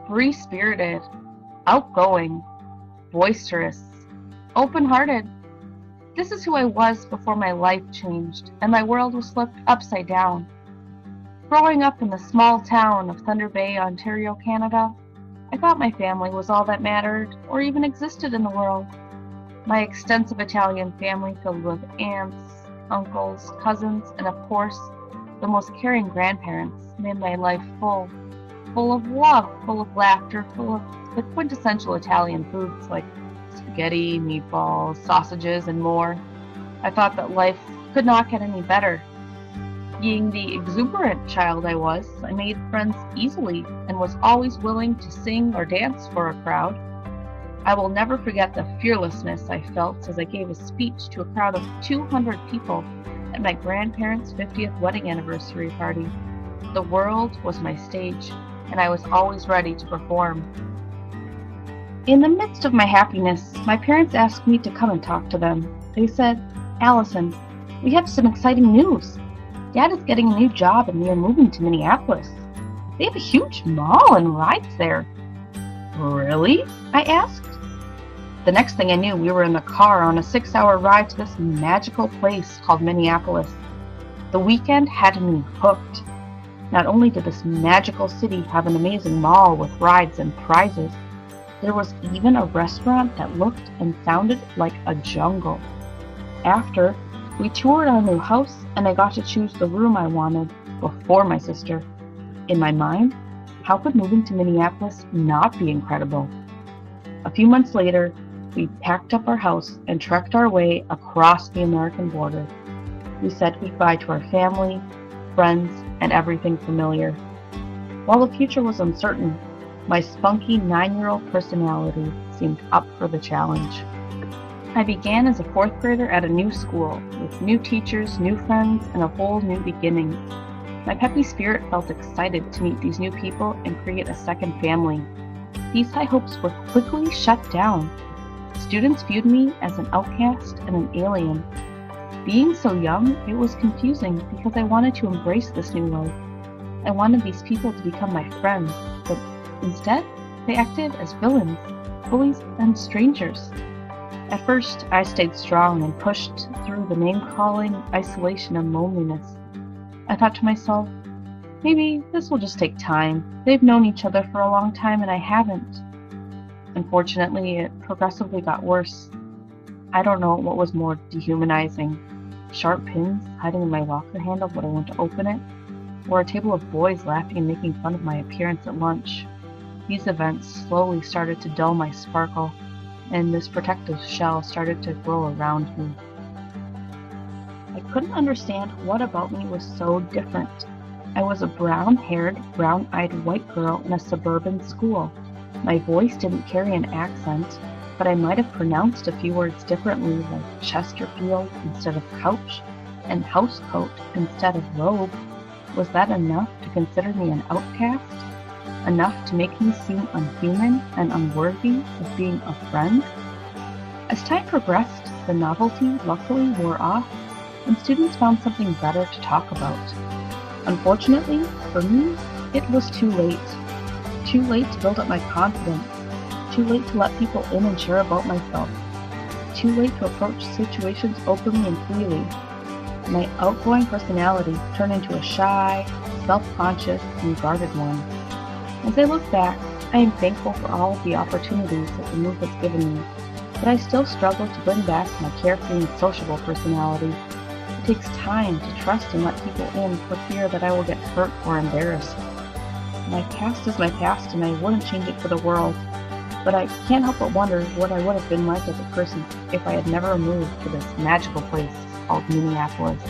free-spirited, outgoing, boisterous, open-hearted. This is who I was before my life changed and my world was flipped upside down. Growing up in the small town of Thunder Bay, Ontario, Canada, I thought my family was all that mattered or even existed in the world. My extensive Italian family filled with aunts, uncles, cousins, and of course, the most caring grandparents made my life full of love, full of laughter, full of the quintessential Italian foods like spaghetti, meatballs, sausages, and more. I thought that life could not get any better. Being the exuberant child I was, I made friends easily and was always willing to sing or dance for a crowd. I will never forget the fearlessness I felt as I gave a speech to a crowd of 200 people at my grandparents' 50th wedding anniversary party. The world was my stage, and I was always ready to perform. In the midst of my happiness, my parents asked me to come and talk to them. They said, "Allison, we have some exciting news. Dad is getting a new job and we are moving to Minneapolis. They have a huge mall and rides there." "Really?" I asked. The next thing I knew, we were in the car on a 6-hour ride to this magical place called Minneapolis. The weekend had me hooked. Not only did this magical city have an amazing mall with rides and prizes, there was even a restaurant that looked and sounded like a jungle. After, we toured our new house and I got to choose the room I wanted before my sister. In my mind, how could moving to Minneapolis not be incredible? A few months later, we packed up our house and trekked our way across the American border. We said goodbye to our family, friends, and everything familiar. While the future was uncertain, my spunky 9-year-old personality seemed up for the challenge. I began as a 4th grader at a new school, with new teachers, new friends, and a whole new beginning. My peppy spirit felt excited to meet these new people and create a second family. These high hopes were quickly shut down. Students viewed me as an outcast and an alien. Being so young, it was confusing because I wanted to embrace this new life. I wanted these people to become my friends, but instead, they acted as villains, bullies, and strangers. At first, I stayed strong and pushed through the name-calling, isolation, and loneliness. I thought to myself, maybe this will just take time. They've known each other for a long time and I haven't. Unfortunately, it progressively got worse. I don't know what was more dehumanizing. Sharp pins hiding in my locker handle when I went to open it, or a table of boys laughing and making fun of my appearance at lunch. These events slowly started to dull my sparkle, and this protective shell started to grow around me. I couldn't understand what about me was so different. I was a brown-haired, brown-eyed white girl in a suburban school. My voice didn't carry an accent, but I might have pronounced a few words differently, like Chesterfield instead of couch, and housecoat instead of robe. Was that enough to consider me an outcast? Enough to make me seem unhuman and unworthy of being a friend? As time progressed, the novelty luckily wore off, and students found something better to talk about. Unfortunately, for me, it was too late. Too late to build up my confidence. Too late to let people in and share about myself. Too late to approach situations openly and freely. My outgoing personality turned into a shy, self-conscious, and guarded one. As I look back, I am thankful for all of the opportunities that the move has given me, but I still struggle to bring back my carefree and sociable personality. It takes time to trust and let people in for fear that I will get hurt or embarrassed. My past is my past and I wouldn't change it for the world, but I can't help but wonder what I would have been like as a person if I had never moved to this magical place called Minneapolis.